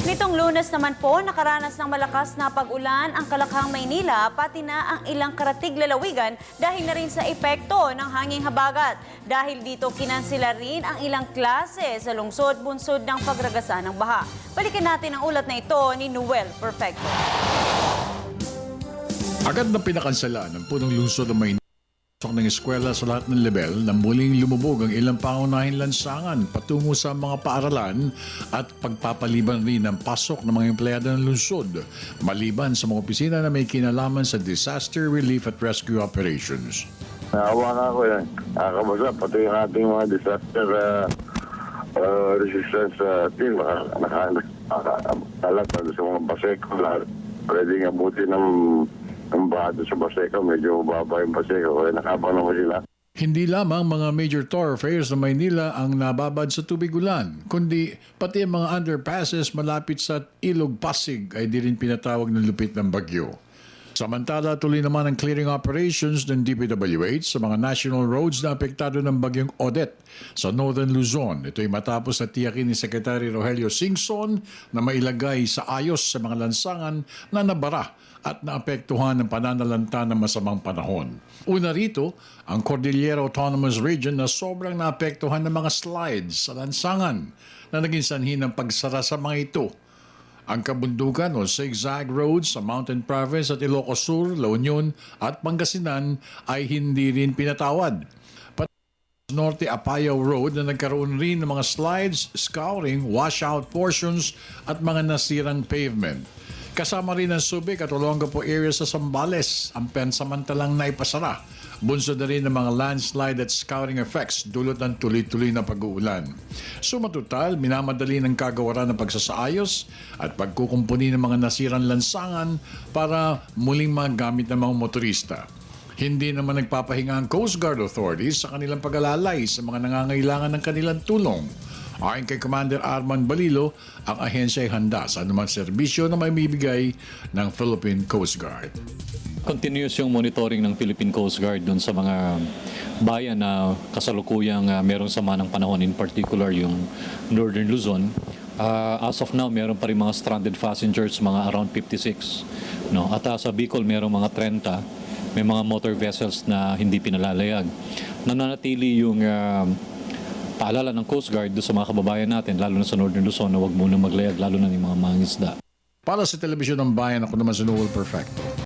Nitong Lunes naman po, nakaranas ng malakas na pag-ulan ang Kalakhang, Maynila, pati na ang ilang karatig lalawigan dahil na rin sa epekto ng hanging habagat. Dahil dito, kinansela rin ang ilang klase sa lungsod-bunsod ng pagragasa ng baha. Balikan natin ang ulat na ito ni Noel Perfecto. Agad na pinakansala ng punong lungsod ng Maynila ng eskwela sa lahat ng level na muling lumubog ang ilang pangunahing lansangan patungo sa mga paaralan at pagpapaliban rin ng pasok ng mga empleyado ng lungsod maliban sa mga opisina na may kinalaman sa disaster relief at rescue operations. Naawa nga ako yan. Nakakabasa, pati yung ating mga disaster resistance team, nakalat sa mga baseko. Pwede nga buti ng baha sa baseko. Medyo mababa yung baseko. Kaya nakabang naman sila. Hindi lamang mga major thoroughfares ng Maynila ang nababad sa tubig ulan, kundi pati ang mga underpasses malapit sa Ilog Pasig ay di rin pinatawag ng lupit ng bagyo. Samantala, tuloy naman ang clearing operations ng DPWH sa mga national roads na apektado ng bagyong Odette sa Northern Luzon. Ito ay matapos na tiyakin ni Secretary Rogelio Singson na mailagay sa ayos sa mga lansangan na nabara at naapektuhan ng pananalanta ng masamang panahon. Una rito, ang Cordillera Autonomous Region na sobrang naapektuhan ng mga slides sa lansangan na naging sanhi ng pagsara sa mga ito. Ang kabundukan o zigzag roads sa Mountain Province at Ilocos Sur, La Union at Pangasinan ay hindi rin pinatawad. Pati Norte Apayao Road na nagkaroon rin ng mga slides, scouring, washout portions at mga nasirang pavement. Kasama rin ang Subic at Olongapo area sa Zambales, ang pansamantalang naipasara. Bunso na rin ng mga landslide at scouring effects dulot ng tuloy-tuloy na pag-uulan. Sumatotal, minamadali ng kagawaran ng pagsasaayos at pagkukumpuni ng mga nasirang lansangan para muling magamit ng mga motorista. Hindi naman nagpapahinga ang Coast Guard authorities sa kanilang pag-alalay sa mga nangangailangan ng kanilang tulong. Ayon kay Commander Arman Balilo, ang ahensya ay handa sa anumang serbisyo na may bibigay ng Philippine Coast Guard. Continuous yung monitoring ng Philippine Coast Guard doon sa mga bayan na kasalukuyang meron sama ng panahon, in particular yung Northern Luzon. As of now, meron pa rin mga stranded passengers, mga around 56. No? At sa Bicol, meron mga 30. May mga motor vessels na hindi pinalalayag. Nananatili yung paalala ng Coast Guard doon sa mga kababayan natin, lalo na sa Northern Luzon, na huwag muna maglayag, lalo na yung mga mangingisda. Para sa Telebisyon ng Bayan, ako naman si Noel Perfecto.